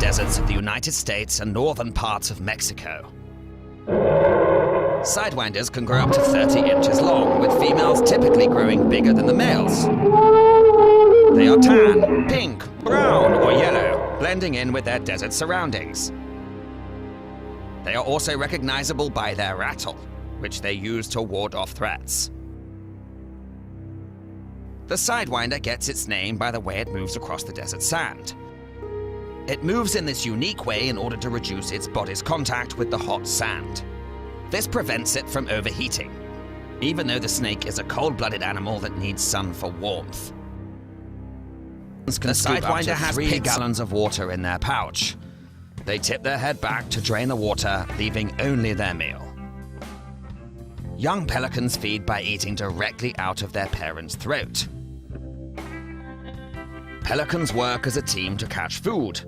deserts of the United States and northern parts of Mexico. Sidewinders can grow up to 30 inches long, with females typically growing bigger than the males. They are tan, pink, brown, or yellow, blending in with their desert surroundings. They are also recognizable by their rattle, which they use to ward off threats. The Sidewinder gets its name by the way it moves across the desert sand. It moves in this unique way in order to reduce its body's contact with the hot sand. This prevents it from overheating, even though the snake is a cold-blooded animal that needs sun for warmth. The Sidewinder has 3 gallons of water in their pouch. They tip their head back to drain the water, leaving only their meal. Young pelicans feed by eating directly out of their parents' throat. Pelicans work as a team to catch food.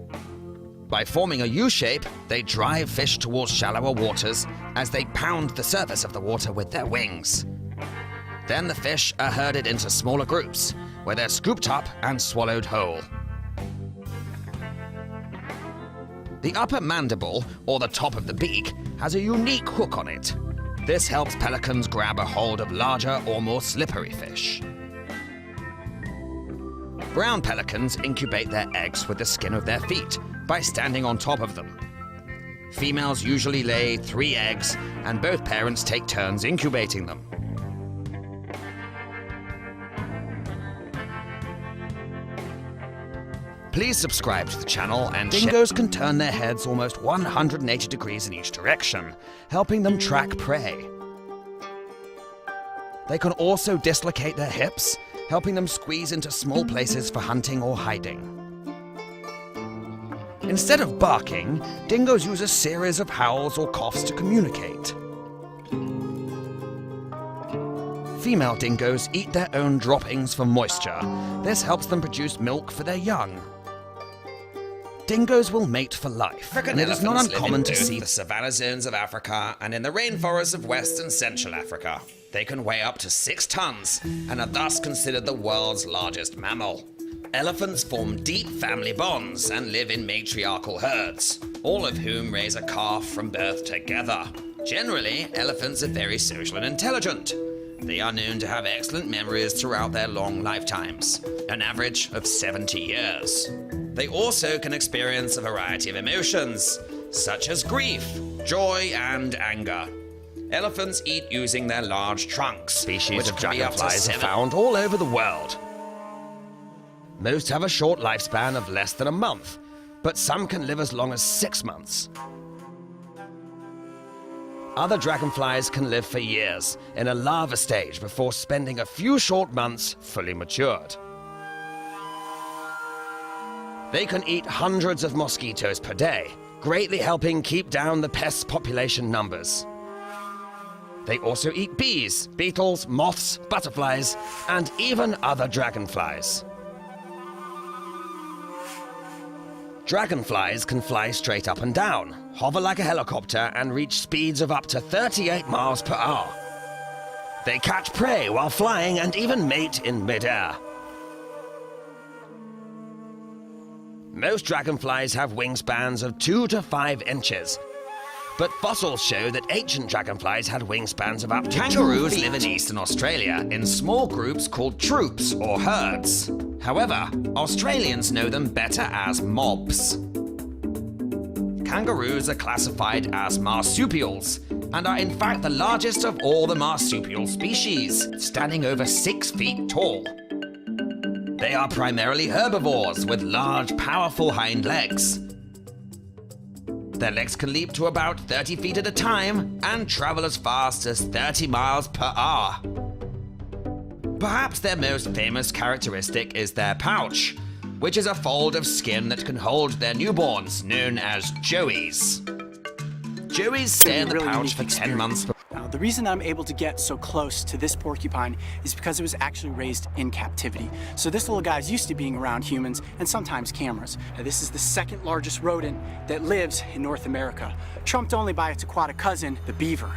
By forming a U-shape, they drive fish towards shallower waters as they pound the surface of the water with their wings. Then the fish are herded into smaller groups, where they're scooped up and swallowed whole. The upper mandible, or the top of the beak, has a unique hook on it. This helps pelicans grab a hold of larger or more slippery fish. Brown pelicans incubate their eggs with the skin of their feet by standing on top of them. Females usually lay 3 eggs, and both parents take turns incubating them. Please subscribe to the channel, and dingoes can turn their heads almost 180 degrees in each direction, helping them track prey. They can also dislocate their hips, helping them squeeze into small places for hunting or hiding. Instead of barking, dingoes use a series of howls or coughs to communicate. Female dingoes eat their own droppings for moisture. This helps them produce milk for their young. Dingoes will mate for life, and it is not uncommon to see the savanna zones of Africa and in the rainforests of West and Central Africa. They can weigh up to 6 tons and are thus considered the world's largest mammal. Elephants form deep family bonds and live in matriarchal herds, all of whom raise a calf from birth together. Generally, elephants are very social and intelligent. They are known to have excellent memories throughout their long lifetimes, an average of 70 years. They also can experience a variety of emotions, such as grief, joy, and anger. Elephants eat using their large trunks. Species of dragonflies are found all over the world. Most have a short lifespan of less than a month, but some can live as long as 6 months. Other dragonflies can live for years in a larva stage before spending a few short months fully matured. They can eat hundreds of mosquitoes per day, greatly helping keep down the pest's population numbers. They also eat bees, beetles, moths, butterflies, and even other dragonflies. Dragonflies can fly straight up and down, hover like a helicopter, and reach speeds of up to 38 miles per hour. They catch prey while flying and even mate in midair. Most dragonflies have wingspans of 2 to 5 inches, but fossils show that ancient dragonflies had wingspans of up to 2 feet. Kangaroos live in eastern Australia in small groups called troops or herds. However, Australians know them better as mobs. Kangaroos are classified as marsupials and are in fact the largest of all the marsupial species, standing over 6 feet tall. They are primarily herbivores with large, powerful hind legs. Their legs can leap to about 30 feet at a time and travel as fast as 30 miles per hour. Perhaps their most famous characteristic is their pouch, which is a fold of skin that can hold their newborns, known as joeys. Joeys stay in the pouch for 10 months. The reason I'm able to get so close to this porcupine is because it was actually raised in captivity. So this little guy's used to being around humans and sometimes cameras. This is the 2nd largest rodent that lives in North America, trumped only by its aquatic cousin, the beaver.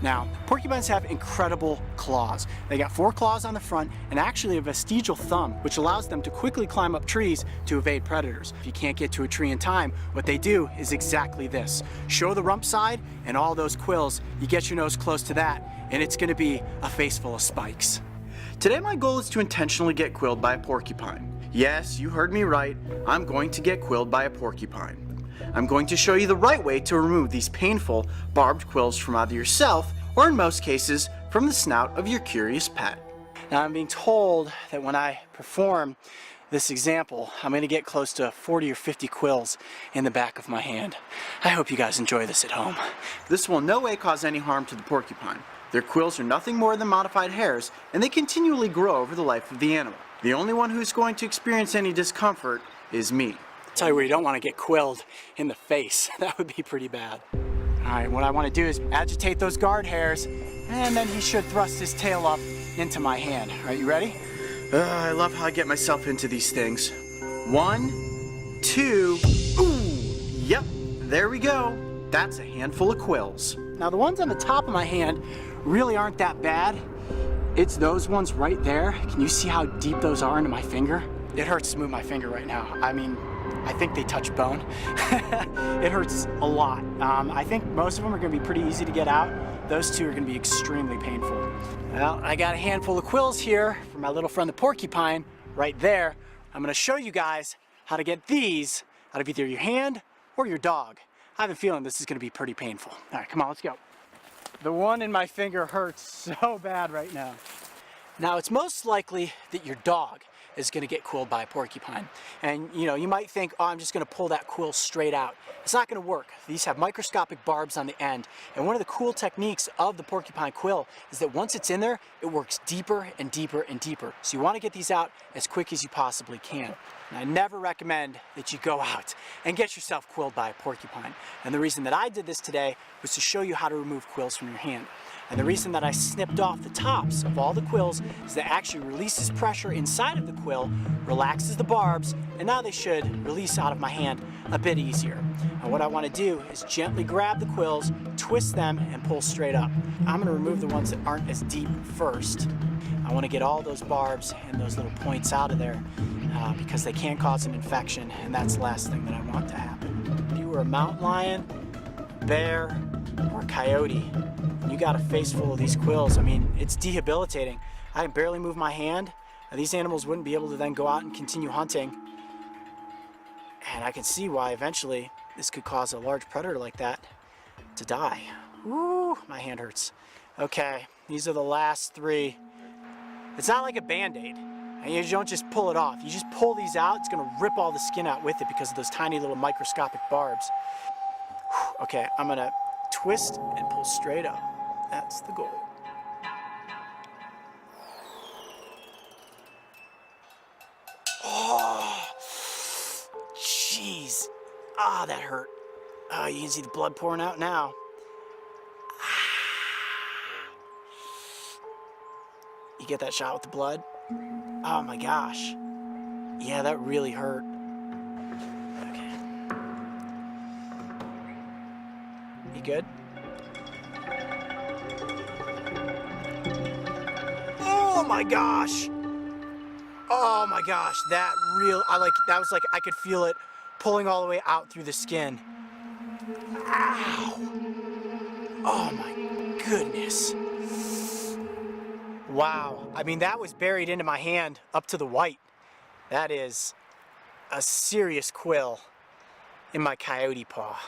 Now, porcupines have incredible claws. They got 4 claws on the front and actually a vestigial thumb, which allows them to quickly climb up trees to evade predators. If you can't get to a tree in time, what they do is exactly this. Show the rump side and all those quills, you get your nose close to that, and it's gonna be a face full of spikes. Today my goal is to intentionally get quilled by a porcupine. Yes, you heard me right, I'm going to get quilled by a porcupine. I'm going to show you the right way to remove these painful, barbed quills from either yourself, or in most cases, from the snout of your curious pet. Now I'm being told that when I perform this example, I'm going to get close to 40 or 50 quills in the back of my hand. I hope you guys enjoy this at home. This will in no way cause any harm to the porcupine. Their quills are nothing more than modified hairs, and they continually grow over the life of the animal. The only one who's going to experience any discomfort is me. Tell you where you don't want to get quilled, in the face. That would be pretty bad. Alright, what I want to do is agitate those guard hairs, and then he should thrust his tail up into my hand. Alright, you ready? I love how I get myself into these things. 1, 2, ooh, yep, there we go. That's a handful of quills. Now the ones on the top of my hand really aren't that bad. It's those ones right there. Can you see how deep those are into my finger? It hurts to move my finger right now. I mean, I think they touch bone. It hurts a lot. I think most of them are gonna be pretty easy to get out. Those two are gonna be extremely painful. Well, I got a handful of quills here from my little friend the porcupine right there. I'm gonna show you guys how to get these out of either your hand or your dog. I have a feeling this is gonna be pretty painful. All right, come on, let's go. The one in my finger hurts so bad right now. Now, it's most likely that your dog is going to get quilled by a porcupine. And you know, you might think, oh, I'm just going to pull that quill straight out. It's not going to work. These have microscopic barbs on the end. And one of the cool techniques of the porcupine quill is that once it's in there, it works deeper and deeper and deeper. So you want to get these out as quick as you possibly can. And I never recommend that you go out and get yourself quilled by a porcupine. And the reason that I did this today was to show you how to remove quills from your hand. And the reason that I snipped off the tops of all the quills is that it actually releases pressure inside of the quill, relaxes the barbs, and now they should release out of my hand a bit easier. And what I want to do is gently grab the quills, twist them, and pull straight up. I'm going to remove the ones that aren't as deep first. I want to get all those barbs and those little points out of there because they can cause an infection, and that's the last thing that I want to happen. If you were a mountain lion, bear, or a coyote, and you got a face full of these quills, I mean, it's debilitating. I can barely move my hand. These animals wouldn't be able to then go out and continue hunting. And I can see why eventually this could cause a large predator like that to die. Woo, my hand hurts. Okay, these are the last 3. It's not like a Band-Aid. And you don't just pull it off. You just pull these out, it's gonna rip all the skin out with it because of those tiny little microscopic barbs. Whew, okay, I'm gonna twist and pull straight up. That's the goal. Oh, jeez. Ah, that hurt. Oh, you can see the blood pouring out now. You get that shot with the blood? Oh my gosh. Yeah, that really hurt. Okay. You good? Oh my gosh! Oh my gosh, that was like, I could feel it pulling all the way out through the skin. Ow! Oh my goodness. Wow, I mean, that was buried into my hand up to the white. That is a serious quill in my coyote paw.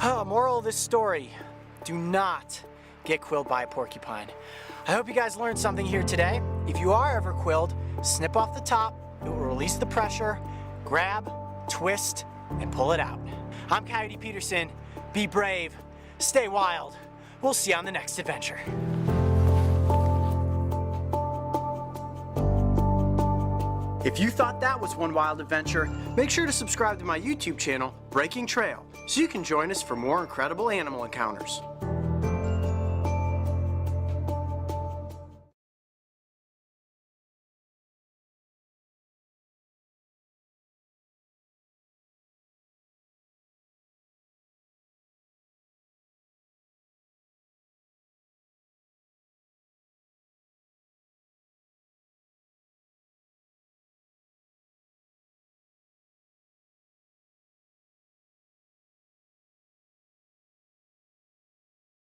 Oh, moral of this story, do not get quilled by a porcupine. I hope you guys learned something here today. If you are ever quilled, snip off the top, it will release the pressure, grab, twist, and pull it out. I'm Coyote Peterson, be brave, stay wild. We'll see you on the next adventure. If you thought that was one wild adventure, make sure to subscribe to my YouTube channel, Breaking Trail, so you can join us for more incredible animal encounters.